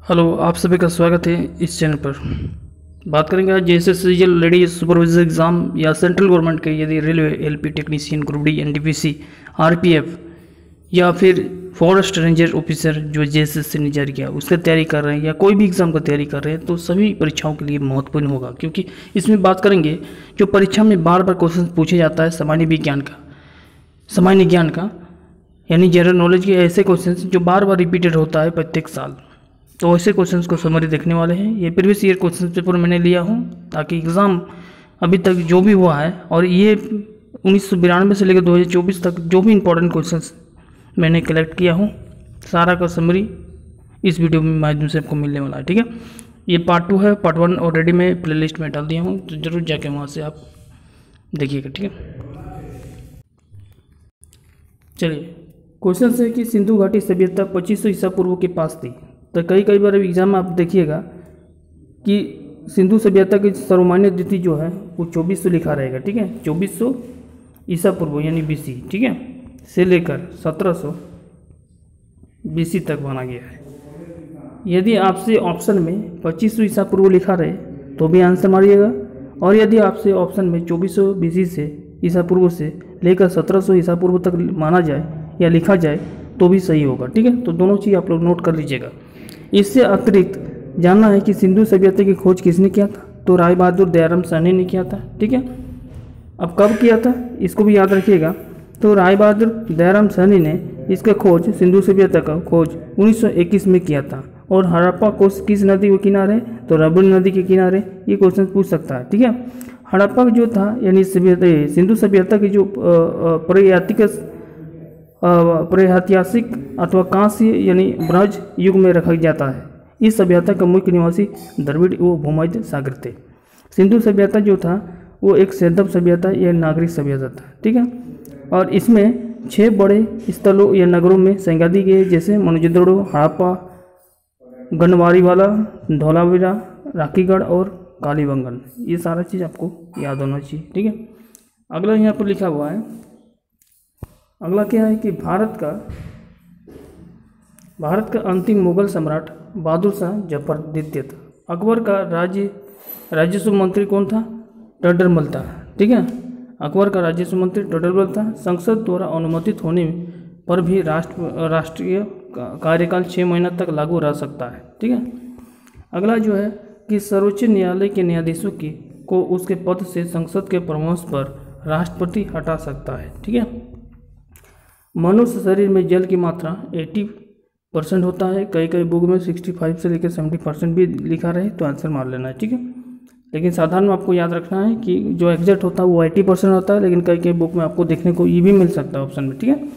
Hello, आप सभी का स्वागत है इस चैनल पर। बात करेंगे आज जेएसएससी लेडी सुपरवाइजर एग्ज़ाम या सेंट्रल गवर्नमेंट के यदि railway LP technician group D NTPC RPF या फिर फॉरेस्ट रेंजर ऑफिसर जो जेएसएससी ने जारी किया उसका तैयारी कर रहे हैं या कोई भी एग्ज़ाम का तैयारी कर रहे हैं तो सभी परीक्षाओं के लिए महत्वपूर्ण होगा, क्योंकि इसमें बात करेंगे जो परीक्षा में बार बार क्वेश्चन पूछे जाता है सामान्य ज्ञान का यानी जनरल नॉलेज के ऐसे क्वेश्चन जो बार बार रिपीटेड होता है प्रत्येक साल। तो ऐसे क्वेश्चंस को समरी देखने वाले हैं। ये प्रीवियस ईयर क्वेश्चन पेपर मैंने लिया हूँ ताकि एग्ज़ाम अभी तक जो भी हुआ है और ये 1992 से लेकर 2024 तक जो भी इंपॉर्टेंट क्वेश्चंस मैंने कलेक्ट किया हूँ सारा का समरी इस वीडियो में माध्यम से आपको मिलने वाला है। ठीक है, ये पार्ट 2 है। पार्ट 1 ऑलरेडी मैं प्ले लिस्ट में डाल दिया हूँ, तो ज़रूर जाके वहाँ से आप देखिएगा। ठीक है, चलिए क्वेश्चन है कि सिंधु घाटी सभ्यता 2500 ईसा पूर्व के पास थी। तो कई बार एग्जाम में आप देखिएगा कि सिंधु सभ्यता की सर्वमान्य तिथि जो है वो 2400 लिखा रहेगा। ठीक है, 2400 ईसा पूर्व यानी बीसी, ठीक है, से लेकर 1700 बीसी तक माना गया है। यदि आपसे ऑप्शन में 2500 ईसा पूर्व लिखा रहे तो भी आंसर मारिएगा, और यदि आपसे ऑप्शन में 2400 बीसी से ईसा पूर्व से लेकर 1700 ईसा पूर्व तक माना जाए या लिखा जाए तो भी सही होगा। ठीक है, तो दोनों चीज़ आप लोग नोट कर लीजिएगा। इससे अतिरिक्त जानना है कि सिंधु सभ्यता की खोज किसने किया था, तो राय बहादुर दयाराम साहनी ने किया था। ठीक है, अब कब किया था इसको भी याद रखिएगा। तो राय बहादुर दयाराम साहनी ने इसका खोज सिंधु सभ्यता का खोज 1921 में किया था। और हड़प्पा को किस नदी के किनारे, तो राबड़ी नदी के किनारे, ये क्वेश्चन पूछ सकता है। ठीक है, हड़प्पा जो था यानी सिंधु सभ्यता की जो प्रागैतिहासिक अथवा कांस्य यानी ब्रज युग में रखा जाता है। इस सभ्यता का मुख्य निवासी द्रविड़ व भूमध्य सागर थे। सिंधु सभ्यता जो था वो एक सैंधव सभ्यता या नागरिक सभ्यता था। ठीक है, और इसमें 6 बड़े स्थलों या नगरों में संज्ञा दी गई, जैसे मोहनजोदड़ो, हड़प्पा, गनवारीवाला, धौलावीरा, राखीगढ़ और कालीबंगन। ये सारा चीज़ आपको याद होना चाहिए। ठीक है, अगला यहाँ पर लिखा हुआ है, अगला क्या है कि भारत का अंतिम मुगल सम्राट बहादुर शाह जफर द्वितीय था। अकबर का राजस्व मंत्री कौन था, टडरमल था। ठीक है, अकबर का राजस्व मंत्री टडरमल था। संसद द्वारा अनुमोदित होने पर भी राष्ट्रीय कार्यकाल 6 महीना तक लागू रह सकता है। ठीक है, अगला जो है कि सर्वोच्च न्यायालय के न्यायाधीशों को उसके पद से संसद के परामर्श पर राष्ट्रपति हटा सकता है। ठीक है, मनुष्य शरीर में जल की मात्रा 80% होता है। कई बुक में 65 से लेकर 70% भी लिखा रहे तो आंसर मार लेना है। ठीक है, लेकिन साधारण में आपको याद रखना है कि जो एग्जैक्ट होता है वो 80% होता है, लेकिन कई बुक में आपको देखने को ये भी मिल सकता है ऑप्शन में। ठीक है,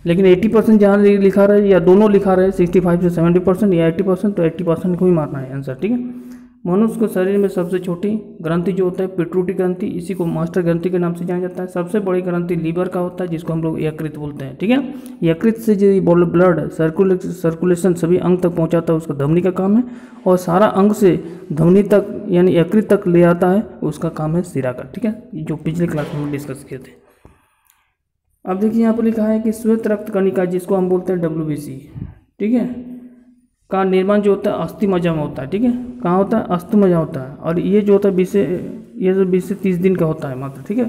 लेकिन 80% जहाँ लिखा रहे या दोनों लिखा रहे 65 से 70% या 80%, तो 80% को ही मारना है आंसर। ठीक है, मनुष्य को शरीर में सबसे छोटी ग्रंथि जो होता है पिट्यूटरी ग्रंथि, इसी को मास्टर ग्रंथि के नाम से जाना जाता है। सबसे बड़ी ग्रंथि लीवर का होता है, जिसको हम लोग यकृत बोलते हैं। ठीक है, यकृत से जो ब्लड सर्कुलेशन सभी अंग तक पहुंचाता है उसका धमनी का काम है, और सारा अंग से धमनी तक यानी यकृत तक ले आता है उसका काम है शिरा का। ठीक है, जो पिछले क्लास में डिस्कस किए थे। अब देखिए यहाँ पर लिखा है कि श्वेत रक्त कणिका जिसको हम बोलते हैं WBC, ठीक है, का निर्माण जो होता है अस्थि मज्जा में होता है। ठीक है, कहाँ होता है, अस्थि मज्जा होता है, और ये जो होता है 20 से 30 दिन का होता है मात्र। ठीक है,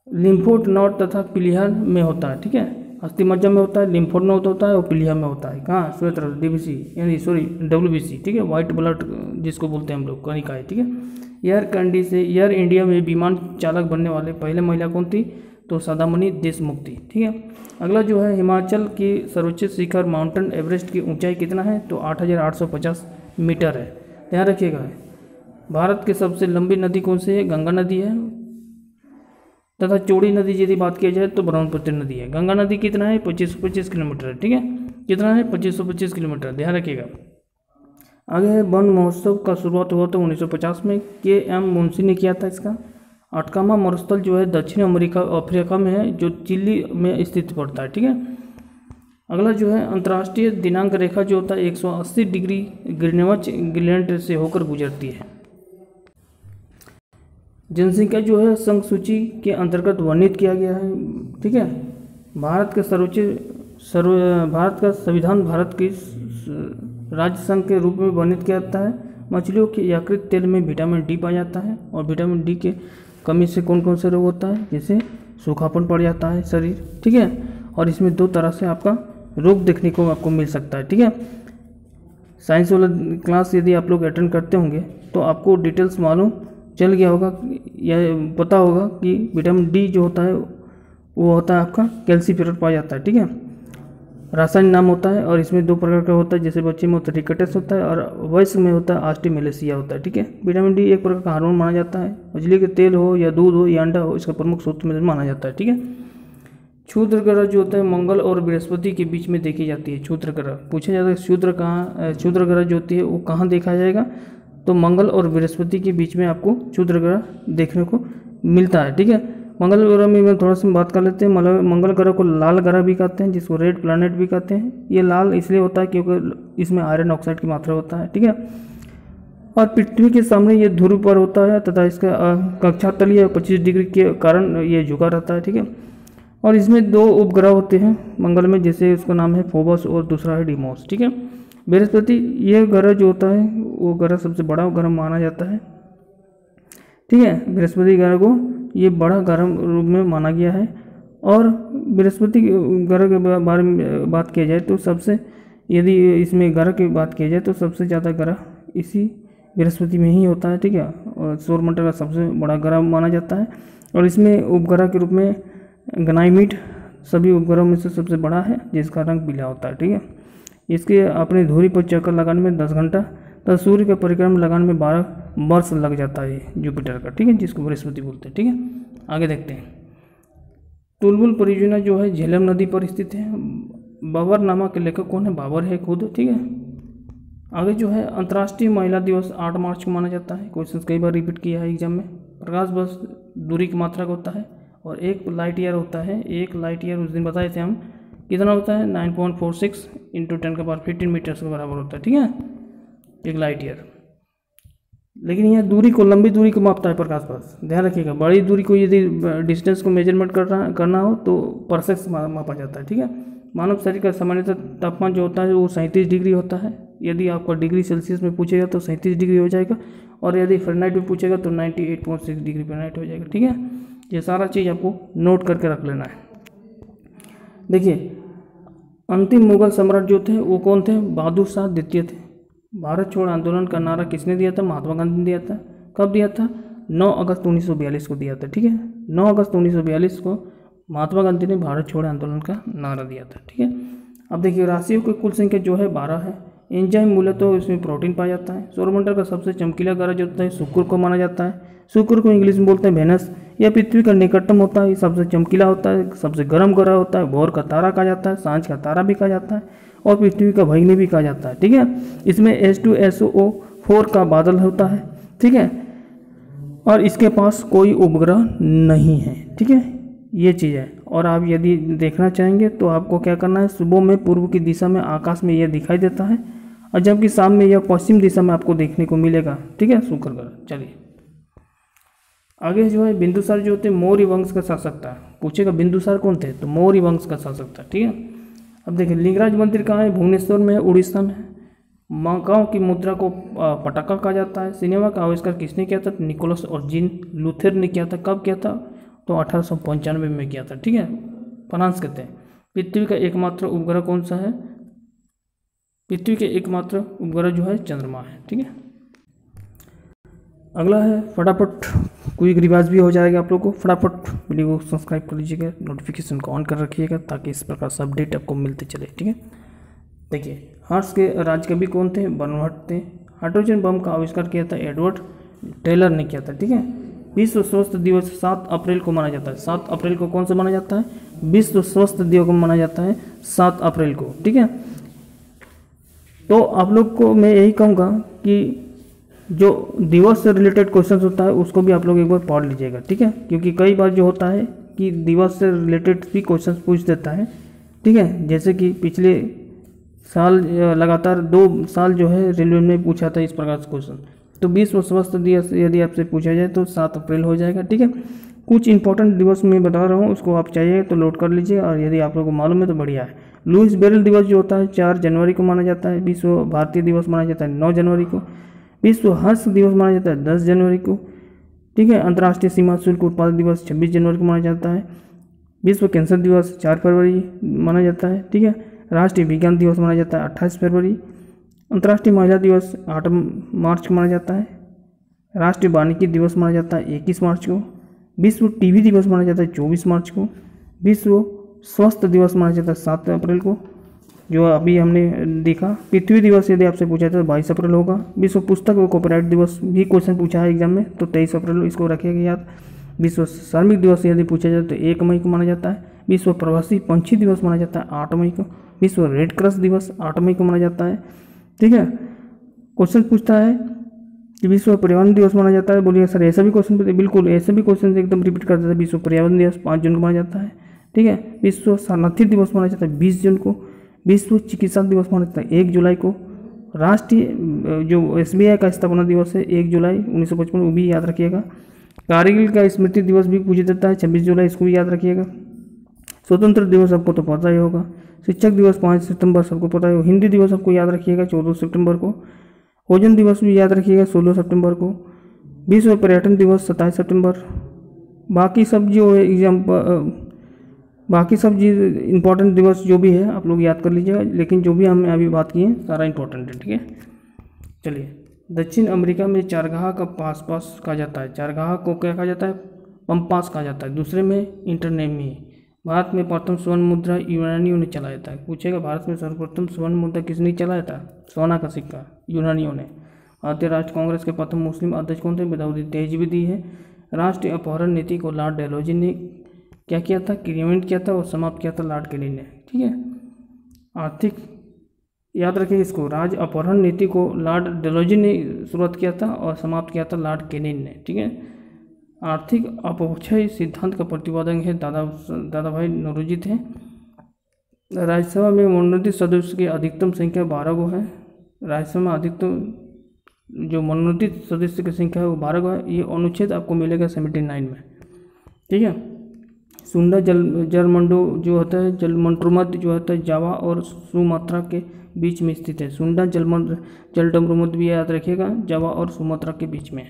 लिम्फोड नोड तथा पिलिया में होता है। ठीक है, अस्थि मज्जा में होता है, लिम्फोड नोड होता है और पिलिया में होता है। कहाँ, श्वेत रक्त DBC यानी WBC। ठीक है, व्हाइट ब्लड जिसको बोलते हैं हम लोग कणिका है। ठीक है, एयर इंडिया में विमान चालक बनने वाले पहले महिला कौन थी, तो सदामणि देशमुख थी। ठीक है, अगला जो है हिमाचल की सर्वोच्च शिखर माउंटेन एवरेस्ट की ऊंचाई कितना है, तो 8850 मीटर है। ध्यान रखिएगा। भारत की सबसे लंबी नदी कौन सी है, गंगा नदी है, तथा चौड़ी नदी यदि बात की जाए तो ब्रह्मपुत्र नदी है। गंगा नदी कितना है, 2525 किलोमीटर है। ठीक है, कितना है, 2525 किलोमीटर। ध्यान रखिएगा। आगे है वन महोत्सव का शुरुआत हुआ था 1950 में, KM मुंशी ने किया था इसका। अटकामा मरुस्थल जो है दक्षिण अफ्रीका में है, जो चिली में स्थित पड़ता है। ठीक है, अगला जो है अंतर्राष्ट्रीय दिनांक रेखा जो होता है 180 डिग्री ग्रीनविच से होकर गुजरती है। जनसंख्या जो है संघ सूची के अंतर्गत वर्णित किया गया है। ठीक है, भारत का संविधान भारत की राज्य संघ के रूप में वर्णित किया जाता है। मछलियों के यकृत तेल में विटामिन डी पाया जाता है और विटामिन डी के कमी से कौन कौन से रोग होता है, जैसे सूखापन पड़ जाता है शरीर, ठीक है। और इसमें 2 तरह से आपका रोग देखने को आपको मिल सकता है, ठीक है। साइंस वाला क्लास यदि आप लोग अटेंड करते होंगे तो आपको डिटेल्स मालूम चल गया होगा या पता होगा कि विटामिन डी जो होता है वो होता है आपका कैल्सीफेरॉल पाया जाता है, ठीक है। रासायनिक नाम होता है और इसमें 2 प्रकार का होता है, जैसे बच्चे में होता है रिकेटस होता है और वयस्क में होता है ऑस्टियोमेलेसिया होता है, ठीक है। विटामिन डी एक प्रकार का हार्मोन माना जाता है। मछली के तेल हो या दूध हो या अंडा हो, इसका प्रमुख स्रोत में माना जाता है, ठीक है। क्षुद्र ग्रह जो होता है मंगल और बृहस्पति के बीच में देखी जाती है। क्षुद्र ग्रह पूछा जाता है क्षुद्र ग्रह जो होती है वो कहाँ देखा जाएगा, तो मंगल और बृहस्पति के बीच में आपको क्षुद्र ग्रह देखने को मिलता है, ठीक है। मंगल ग्रह में मैं थोड़ा सा बात कर लेते हैं। मंगल ग्रह को लाल ग्रह भी कहते हैं, जिसको रेड प्लैनेट भी कहते हैं। ये लाल इसलिए होता है क्योंकि इसमें आयरन ऑक्साइड की मात्रा होता है, ठीक है। और पृथ्वी के सामने ये ध्रुव पर होता है तथा इसका कक्षा तलीय 25 डिग्री के कारण ये झुका रहता है, ठीक है। और इसमें 2 उपग्रह होते हैं मंगल में, जैसे उसका नाम है फोबस और दूसरा है डीमोस, ठीक है। बृहस्पति ये ग्रह जो होता है वो ग्रह सबसे बड़ा ग्रह माना जाता है, ठीक है। बृहस्पति ग्रह को ये बड़ा ग्रह रूप में माना गया है। और बृहस्पति ग्रह के बारे में बात किया जाए तो सबसे, यदि इसमें ग्रह की बात की जाए तो सबसे ज़्यादा ग्रह इसी बृहस्पति में ही होता है, ठीक है। और सौरमंडल का सबसे बड़ा ग्रह माना जाता है। और इसमें उपग्रह के रूप में गनाइमिड सभी उपग्रहों में से सबसे बड़ा है, जिसका रंग पीला होता है, ठीक है। इसके अपनी धुरी पर चक्कर लगाने में 10 घंटा तथा सूर्य का परिक्रम लगाने में 12 वर्ष लग जाता है जुपिटर का, ठीक है, जिसको बृहस्पति बोलते हैं, ठीक है। आगे देखते हैं। तुलबुल परियोजना जो है झेलम नदी पर स्थित है। बाबर नामा के लेखक कौन है, बाबर है खुद, ठीक है। आगे जो है अंतर्राष्ट्रीय महिला दिवस 8 मार्च को माना जाता है। क्वेश्चन कई बार रिपीट किया है एग्जाम में। प्रकाश वर्ष दूरी की मात्रा का होता है और 1 लाइट ईयर होता है। 1 लाइट ईयर उस दिन बताए थे हम कितना होता है, 9.46 × 10⁻15 मीटर्स के बराबर होता है, ठीक है, 1 लाइट ईयर। लेकिन यह दूरी को, लंबी दूरी को मापता है प्रकाश वर्ष, ध्यान रखिएगा। बड़ी दूरी को यदि डिस्टेंस को मेजरमेंट करना हो तो परसेक्स मापा जाता है, ठीक है। मानव शरीर का सामान्यतः तापमान जो होता है वो 37 डिग्री होता है। यदि आपका डिग्री सेल्सियस में पूछेगा तो 37 डिग्री हो जाएगा, और यदि फ़ारेनहाइट में पूछेगा तो 98.6 डिग्री फ़ारेनहाइट हो जाएगा, ठीक है। ये सारा चीज़ आपको नोट करके रख लेना है। देखिए, अंतिम मुगल सम्राट जो थे वो कौन थे, बहादुर शाह द्वितीय थे। भारत छोड़ आंदोलन का नारा किसने दिया था, महात्मा गांधी ने दिया था। कब दिया था, 9 अगस्त 1942 को दिया था, ठीक है। 9 अगस्त 1942 को महात्मा गांधी ने भारत छोड़ आंदोलन का नारा दिया था, ठीक है। अब देखिए, राशियों की कुल संख्या जो है 12 है। एंजाइम मूल्य तो इसमें प्रोटीन पाया जाता है। सौरमंडल का सबसे चमकीला ग्रह जो होता है शुक्र को माना जाता है। शुक्र को इंग्लिश में बोलते हैं वेनस। यह पृथ्वी का निकटतम होता है, सबसे चमकीला होता है, सबसे गर्म ग्रह होता है। भोर का तारा कहा जाता है, सांझ का तारा भी कहा जाता है और पृथ्वी का भगिनी भी कहा जाता है, ठीक है। इसमें H2SO4 का बादल होता है, ठीक है, और इसके पास कोई उपग्रह नहीं है, ठीक है। ये चीज़ है। और आप यदि देखना चाहेंगे तो आपको क्या करना है, सुबह में पूर्व की दिशा में आकाश में यह दिखाई देता है और जबकि शाम में यह पश्चिम दिशा में आपको देखने को मिलेगा, ठीक है, शुक्र ग्रह। चलिए आगे जो है, बिंदुसार जो होते मौर्य वंश का शासक था। पूछेगा बिंदुसार कौन थे, तो मौर्य वंश का शासक था, ठीक है। अब देखिए, लिंगराज मंदिर कहाँ है, भुवनेश्वर में है, उड़ीसा में है। माकाओ की मुद्रा को पटाखा कहा जाता है। सिनेमा का आविष्कार किसने किया था, निकोलस और जीन लूथर ने किया था। कब किया था, तो 1895 में किया था, ठीक है। फ्रांस कहते हैं। पृथ्वी का एकमात्र उपग्रह कौन सा है, पृथ्वी के एकमात्र उपग्रह जो है चंद्रमा है, ठीक है। अगला है, फटाफट क्विक रिवाइज भी हो जाएगा आप लोगों को। फटाफट वीडियो को सब्सक्राइब कर लीजिएगा, नोटिफिकेशन को ऑन कर रखिएगा ताकि इस प्रकार से अपडेट आपको मिलते चले, ठीक है। देखिए, हर्ष के राजकवि कौन थे, बर्नहट थे। हाइड्रोजन बम का आविष्कार किया था एडवर्ड टेलर ने किया था, ठीक है। विश्व स्वास्थ्य दिवस 7 अप्रैल को माना जाता है। 7 अप्रैल को कौन सा माना जाता है, विश्व स्वास्थ्य दिवस को माना जाता है 7 अप्रैल को, ठीक है। तो आप लोग को मैं यही कहूँगा कि जो दिवस से रिलेटेड क्वेश्चन होता है उसको भी आप लोग एक बार पढ़ लीजिएगा, ठीक है, क्योंकि कई बार जो होता है कि दिवस से रिलेटेड भी क्वेश्चन पूछ देता है, ठीक है। जैसे कि पिछले साल लगातार 2 साल जो है रेलवे में पूछा था इस प्रकार से क्वेश्चन। तो विश्व स्वास्थ्य दिवस यदि आपसे पूछा जाए तो 7 अप्रैल हो जाएगा, ठीक है। कुछ इंपॉर्टेंट दिवस मैं बता रहा हूँ, उसको आप चाहिए तो नोट कर लीजिए, और यदि आप लोगों को मालूम है तो बढ़िया है। लुईस बेरल दिवस जो होता है 4 जनवरी को माना जाता है। विश्व भारतीय दिवस माना जाता है 9 जनवरी को। विश्व हस्त दिवस माना जाता है 10 जनवरी को। ठीक है। अंतर्राष्ट्रीय सीमा शुल्क उत्पादक दिवस 26 जनवरी को माना जाता है। विश्व कैंसर दिवस 4 फरवरी माना जाता है। ठीक है। राष्ट्रीय विज्ञान दिवस माना जाता है 28 फरवरी। अंतर्राष्ट्रीय महिला दिवस 8 मार्च को माना जाता है। राष्ट्रीय वानिकी दिवस माना जाता है 21 मार्च को। विश्व टीबी दिवस माना जाता है 24 मार्च को। विश्व स्वास्थ्य दिवस माना जाता है 7 अप्रैल को, जो अभी हमने देखा। पृथ्वी दिवस यदि आपसे पूछा जाए तो 22 अप्रैल होगा। विश्व पुस्तक और कॉपीराइट दिवस भी क्वेश्चन पूछा है एग्जाम में, तो 23 अप्रैल इसको रखिएगा याद। विश्व श्रमिक दिवस यदि पूछा जाए तो 1 मई को माना जाता है। विश्व प्रवासी पंछी दिवस माना जाता है 8 मई को। विश्व रेड क्रॉस दिवस 8 मई को माना जाता है। ठीक है। क्वेश्चन पूछता है कि विश्व पर्यावरण दिवस माना जाता है। बोलिए सर ऐसा भी क्वेश्चन पूछते, बिल्कुल ऐसे भी क्वेश्चन एकदम रिपीट कर देता है। विश्व पर्यावरण दिवस 5 जून को माना जाता है। ठीक है। विश्व शरणार्थी दिवस माना जाता है 20 जून को। विश्व चिकित्सा दिवस माना जाता है 1 जुलाई को। राष्ट्रीय जो SBI का स्थापना दिवस है 1 जुलाई 1955, वो भी याद रखिएगा। कारगिल का स्मृति दिवस भी पूछ देता है 26 जुलाई, इसको भी याद रखिएगा। स्वतंत्र दिवस सबको तो पता ही होगा। शिक्षक दिवस 5 सितंबर सबको पता है। हिंदी दिवस सबको याद रखिएगा 14 सितंबर को। ओजोन दिवस भी याद रखिएगा 16 सितंबर को। विश्व पर्यटन दिवस 27 सितंबर। बाकी सब जो बाकी सब चीज़ इंपॉर्टेंट दिवस जो भी है आप लोग याद कर लीजिएगा, लेकिन जो भी हमने अभी बात की है सारा इंपॉर्टेंट है। ठीक है। चलिए, दक्षिण अमेरिका में चारगाह का पास कहा जाता है। चारगाह को क्या कहा जाता है? पंपास कहा जाता है। दूसरे में इंटरनेमी। भारत में प्रथम स्वर्ण मुद्रा यूनानियों ने चलाया था। पूछेगा भारत में सर्वप्रथम स्वर्ण मुद्रा किसने चलाया था? सोना का सिक्का यूनानियों ने। भारतीय राष्ट्रीय कांग्रेस के प्रथम मुस्लिम अध्यक्ष कौन थे? बदाउद्दीन तहजीबी है। राष्ट्रीय अपहरण नीति को लॉर्ड डेलहौजी ने क्या किया था? क्रिएट किया था और समाप्त किया था लॉर्ड केनिन ने। ठीक है। आर्थिक याद रखिए इसको, राज्य अपहरण नीति को लॉर्ड डेलहौजी ने शुरुआत किया था और समाप्त किया था लॉर्ड केनिन ने। ठीक है। आर्थिक अपक्षय सिद्धांत का प्रतिपादक है दादा भाई नौरोजी थे। राज्यसभा में मनोनीत सदस्य की अधिकतम संख्या 12 को है। राज्यसभा में अधिकतम जो मनोनीत सदस्य की संख्या है वो 12 को है। ये अनुच्छेद आपको मिलेगा 79 में। ठीक है। सुंडा जलमंडो जो होता है, जलमंडोमध्य जो होता है जावा और सुमात्रा के बीच में स्थित है। सुंडा जलमंडोमध्य भी याद रखिएगा, जावा और सुमात्रा के बीच में।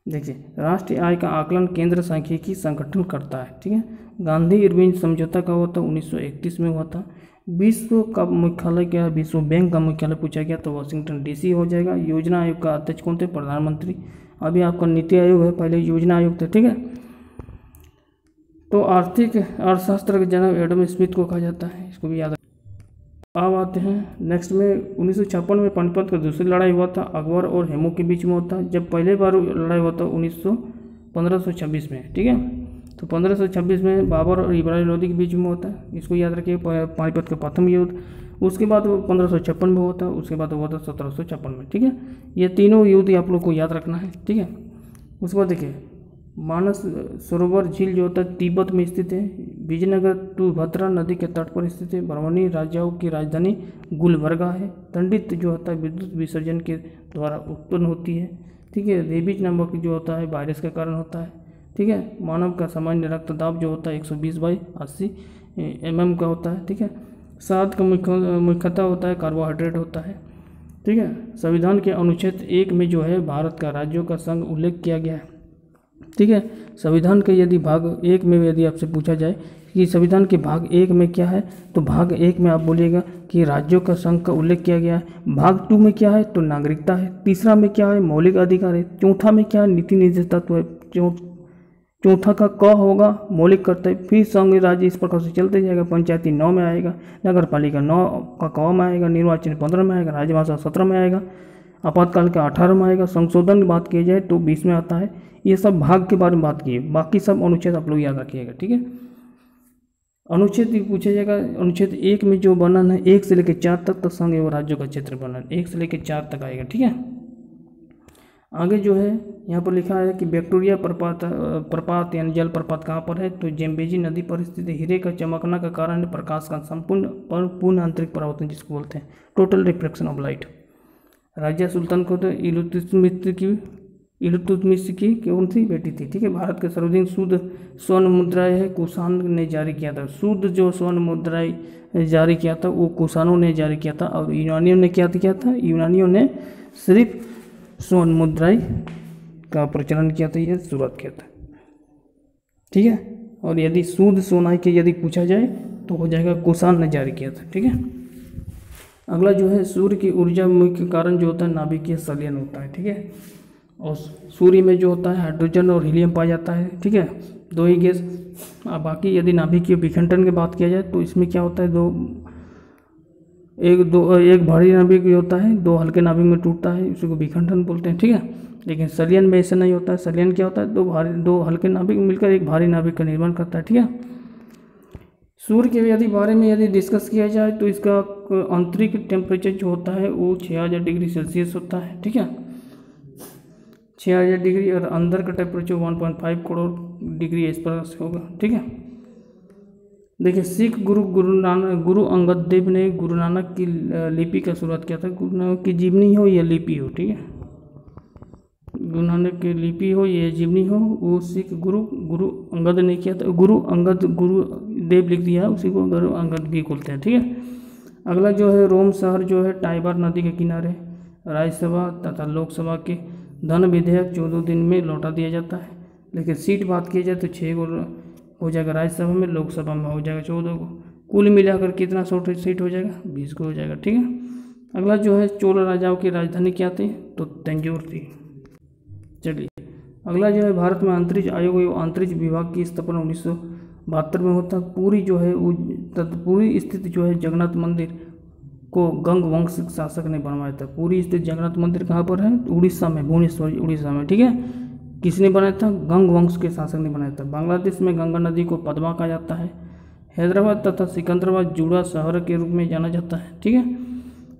देखिए, राष्ट्रीय आय का आकलन केंद्र सांख्यिकी संगठन करता है। ठीक है। गांधी इरविन समझौता का हुआ था 1931 में हुआ था। विश्व का मुख्यालय क्या है? विश्व बैंक का मुख्यालय पूछा गया तो वाशिंगटन DC हो जाएगा। योजना आयोग का अध्यक्ष कौन थे? प्रधानमंत्री। अभी आपका नीति आयोग है, पहले योजना आयोग थे। ठीक है। तो आर्थिक अर्थशास्त्र का जन्म एडम स्मिथ को कहा जाता है, इसको भी याद। अब आते हैं नेक्स्ट में 1956 में पानीपत का दूसरी लड़ाई हुआ था, अकबर और हेमू के बीच में होता। जब पहले बार लड़ाई हुआ था 1526 में। ठीक है। तो 1526 में बाबर और इब्राहिम लोदी के बीच में होता है, इसको याद रखिए। पानीपत का प्रथम युद्ध। उसके बाद 1556 में हुआ था, उसके बाद हुआ था 1756 में। ठीक है। ये तीनों युद्ध आप लोग को याद रखना है। ठीक है। उसके बाद देखिए, मानस सरोवर झील जो होता है तिब्बत में स्थित है। विजयनगर तुंगभद्रा नदी के तट पर स्थित है। बरवानी राजाओं की राजधानी गुलबर्गा है। दंडित जो होता है विद्युत विसर्जन के द्वारा उत्पन्न होती है। ठीक है। रेबीज नामक जो होता है वायरस के कारण होता है। ठीक है। मानव का सामान्य रक्तदाब जो होता है 120/80 mm का होता है। ठीक है। शहद का मुख्यतः होता है कार्बोहाइड्रेट होता है। ठीक है। संविधान के अनुच्छेद 1 में जो है भारत का राज्यों का संघ उल्लेख किया गया है। ठीक है। संविधान के यदि भाग 1 में यदि आपसे पूछा जाए कि संविधान के भाग 1 में क्या है, तो भाग 1 में आप बोलिएगा कि राज्यों का संघ का उल्लेख किया गया है। भाग 2 में क्या है? तो नागरिकता है। तीसरा में क्या है? मौलिक अधिकार है। चौथा में क्या है? नीति निर्देश तत्व है। चौथा का क होगा मौलिक कर्तव्य। फिर संघ राज्य इस प्रकार से चलते जाएगा। पंचायती 9 में आएगा, नगर पालिका 9 का क में आएगा, निर्वाचन 15 में आएगा, राजभाषा 17 में आएगा, आपातकाल का 18 में आएगा, संशोधन की बात की जाए तो 20 में आता है। ये सब भाग के बारे में बात की है, बाकी सब अनुच्छेद आप लोग याद रखिएगा। ठीक है। अनुच्छेद भी पूछा जाएगा। अनुच्छेद 1 में जो वर्णन है 1 से लेकर 4 तक, तो संघ एवं राज्यों का क्षेत्र वर्णन 1 से लेकर 4 तक आएगा। ठीक है। आगे जो है यहाँ पर लिखा है कि विक्टोरिया प्रपात यानी जल प्रपात कहाँ पर है? तो जेम्बेजी नदी पर स्थित है। हीरे का चमकना का कारण है प्रकाश का पूर्ण आंतरिक परावर्तन, जिसको बोलते हैं टोटल रिफ्लेक्शन ऑफ लाइट। राजा सुल्तान को तो इलतुतमिश की इल्तुतमिश की कौन सी बेटी थी, ठीक है। भारत के सर्वाधिक शुद्ध स्वर्ण मुद्राएं है कुषाण ने जारी किया था। शुद्ध जो स्वर्ण मुद्राएं जारी किया था वो कुषाणों ने जारी किया था। और यूनानियों ने क्या किया था, यूनानियों ने सिर्फ स्वर्ण मुद्राएं का प्रचलन किया था, यह शुरुआत किया था, ठीक है। और यदि शुद्ध सोना के यदि पूछा जाए तो हो जाएगा कुषाण ने जारी किया था, ठीक है। अगला जो है सूर्य की ऊर्जा मुख्य कारण जो होता है नाभिकीय संलयन होता है, ठीक है। और सूर्य में जो होता है हाइड्रोजन और हीलियम पाया जाता है, ठीक है, दो ही गैस। बाकी यदि नाभिकीय विखंडन की बात किया जाए तो इसमें क्या होता है, एक भारी नाभिक होता है, दो हल्के नाभिक में टूटता है, उसी को विखंडन बोलते हैं, ठीक है। लेकिन संलयन में ऐसा नहीं होता है। संलयन क्या होता है, दो हल्के नाभिक मिलकर एक भारी नाभिक का निर्माण करता है, ठीक है। सूर्य के यदि बारे में यदि डिस्कस किया जाए तो इसका आंतरिक टेम्परेचर जो होता है वो 6000 डिग्री सेल्सियस होता है, ठीक है, 6000 डिग्री। और अंदर का टेम्परेचर 1.5 करोड़ डिग्री इस पर होगा, ठीक है। देखिए सिख गुरु अंगद देव ने गुरु नानक की लिपि का शुरुआत किया था। गुरु नानक की जीवनी हो या लिपि हो, ठीक है, गुरु नानक की लिपि हो या जीवनी हो, वो सिख गुरु अंगद ने किया था। गुरु देव लिख दिया है, उसी को गुरु अंगद भी बोलते हैं, ठीक है। अगला जो है रोम शहर जो है टाइबर नदी के किनारे राज्यसभा तथा लोकसभा के धन विधेयक 14 दिन में लौटा दिया जाता है। लेकिन सीट बात की जाए तो 6 को हो जाएगा राज्यसभा में, लोकसभा में हो जाएगा 14 को। कुल मिलाकर कितना सीट हो जाएगा, 20 को हो जाएगा, ठीक है। अगला जो है चोल राजाओं की राजधानी क्या थी, तो तंजौर थी। चलिए अगला जो है भारत में अंतरिक्ष आयोग एवं अंतरिक्ष विभाग की स्थापना 1972 में होता है। पूरी जो है पूरी स्थिति जो है जगन्नाथ मंदिर को गंग वंश शासक ने बनवाया था। पूरी स्थित जगन्नाथ मंदिर कहाँ पर है, उड़ीसा में, भुवनेश्वर उड़ीसा में, ठीक है। किसने बनाया था, गंग वंश के शासक ने बनाया था। बांग्लादेश में गंगा नदी को पद्मा कहा जाता है। हैदराबाद तथा सिकंदराबाद जुड़ा शहर के रूप में जाना जाता है, ठीक है।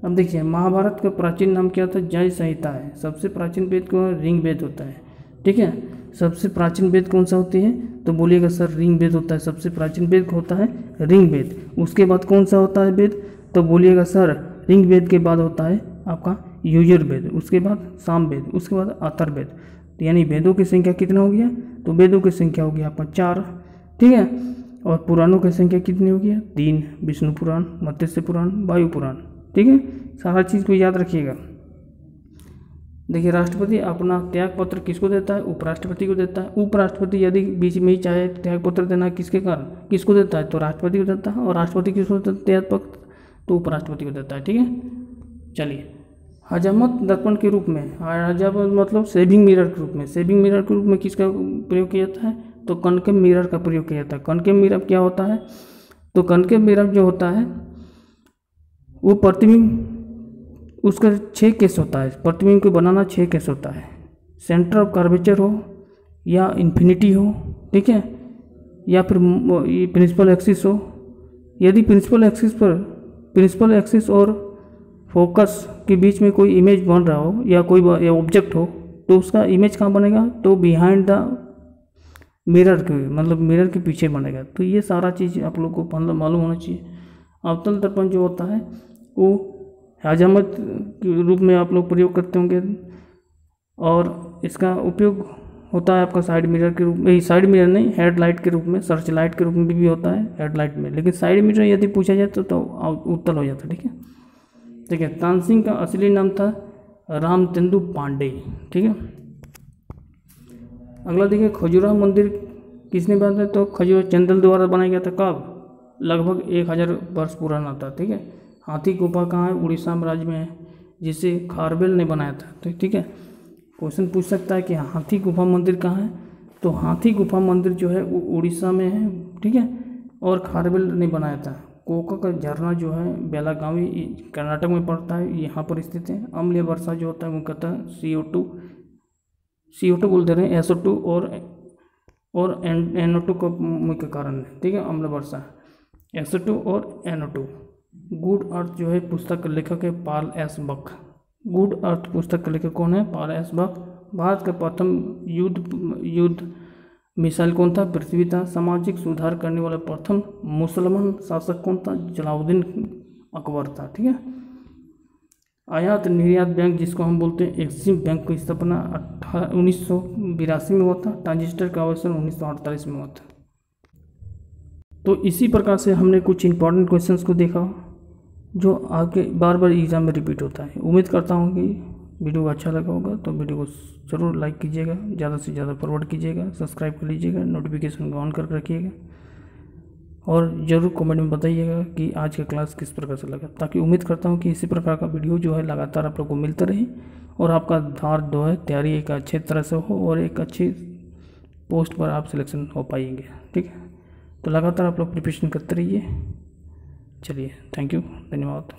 अब देखिए महाभारत का प्राचीन नाम क्या था, जय संहिता है। सबसे प्राचीन वेद को ऋग वेद होता है, ठीक है। सबसे प्राचीन वेद कौन सा होती है, तो बोलिएगा सर ऋग वेद होता है। सबसे प्राचीन वेद होता है ऋग वेद। उसके बाद कौन सा होता है वेद, तो बोलिएगा सर ऋग वेद के बाद होता है आपका यजुर्वेद, उसके बाद सामवेद, उसके बाद अथर्ववेद। तो यानी वेदों की संख्या कितना हो गया, तो वेदों की संख्या हो गया आपका 4, ठीक है। और पुराणों की संख्या कितनी हो गया, 3, विष्णु पुराण, मत्स्य पुराण, वायु पुराण, ठीक है। सारा चीज़ को याद रखिएगा। देखिए राष्ट्रपति अपना त्याग पत्र किसको देता है, उपराष्ट्रपति को देता है। उपराष्ट्रपति यदि बीच में ही चाहे त्याग पत्र देना किसके कारण, किसको देता है, तो राष्ट्रपति को देता है। और राष्ट्रपति किसको देता है त्याग पत्र, तो उपराष्ट्रपति को देता है, ठीक है। चलिए हजामत दर्पण के रूप में, हजामत मतलब सेविंग मिरर के रूप में, सेविंग मिरर के रूप में किसका प्रयोग किया जाता है, तो कनकेव मिरर का प्रयोग किया जाता है। कनकेव मिरर क्या होता है, तो कनकेव मिरर जो होता है वो प्रतिबिंब उसका 6 केस होता है। प्रतिबिंब को बनाना 6 केस होता है। सेंटर ऑफ कर्वेचर हो या इन्फिनिटी हो, ठीक है, या फिर प्रिंसिपल एक्सिस हो। यदि प्रिंसिपल एक्सिस और फोकस के बीच में कोई इमेज बन रहा हो या कोई ऑब्जेक्ट हो तो उसका इमेज कहाँ बनेगा, तो बिहाइंड द मिरर के, मतलब मिरर के पीछे बनेगा। तो ये सारा चीज़ आप लोग को मालूम होना चाहिए। अवतल दर्पण जो होता है वो हजामत के रूप में आप लोग प्रयोग करते होंगे। और इसका उपयोग होता है आपका साइड मिरर के रूप में, साइड मिरर नहीं, हेडलाइट के रूप में, सर्च लाइट के रूप में भी होता है हेडलाइट में। लेकिन साइड मिरर यदि पूछा जाए तो उत्तल हो जाता है, ठीक है। ठीक है, तानसेन का असली नाम था रामतेंदु पांडे, ठीक है। अगला देखिए खजुराहो मंदिर किसने बनाया, तो खजुराहो चंदेल द्वारा बनाया गया था। कब, लगभग 1000 वर्ष पुराना था, ठीक है। हाथी गुफा कहाँ है, उड़ीसा राज्य में है, जिसे खारवेल ने बनाया था, तो ठीक है। क्वेश्चन पूछ सकता है कि हाथी गुफा मंदिर कहाँ है, तो हाथी गुफा मंदिर जो है वो उड़ीसा में है, ठीक है। और खारवेल ने बनाया था। कोका का झरना जो है बेलागावी कर्नाटक में पड़ता है, यहाँ पर स्थित है। अम्लीय वर्षा जो होता है वो कहता है CO2 बोलते रहे, SO2 और NO2 का मुख्य कारण है, ठीक है। अम्ल वर्षा, SO2 और NO2। गुड अर्थ जो है पुस्तक का लेखक है पॉल एस बक। गुड अर्थ पुस्तक का लेखक कौन है, पॉल एस बक। भारत का प्रथम युद्ध मिसाइल कौन था, पृथ्वी था। सामाजिक सुधार करने वाला प्रथम मुसलमान शासक कौन था, जलाउद्दीन अकबर था, ठीक है। आयात निर्यात बैंक जिसको हम बोलते हैं एक्सिम बैंक की स्थापना 1982 में हुआ था। ट्रांजिस्टर का आविष्कार 1948 में हुआ था। तो इसी प्रकार से हमने कुछ इंपॉर्टेंट क्वेश्चंस को देखा जो आपके बार बार एग्जाम में रिपीट होता है। उम्मीद करता हूँ कि वीडियो अच्छा लगा होगा, तो वीडियो को ज़रूर लाइक कीजिएगा, ज़्यादा से ज़्यादा फॉरवर्ड कीजिएगा, सब्सक्राइब कर लीजिएगा, नोटिफिकेशन को ऑन कर रखिएगा और ज़रूर कमेंट में बताइएगा कि आज का क्लास किस प्रकार से लगा, ताकि उम्मीद करता हूँ कि इसी प्रकार का वीडियो जो है लगातार आप लोग को मिलता रहे और आपका धार जो है तैयारी एक अच्छे तरह से हो और एक अच्छी पोस्ट पर आप सिलेक्शन हो पाएंगे। ठीक है, तो लगातार आप लोग प्रिपरेशन करते रहिए। चलिए, थैंक यू, धन्यवाद।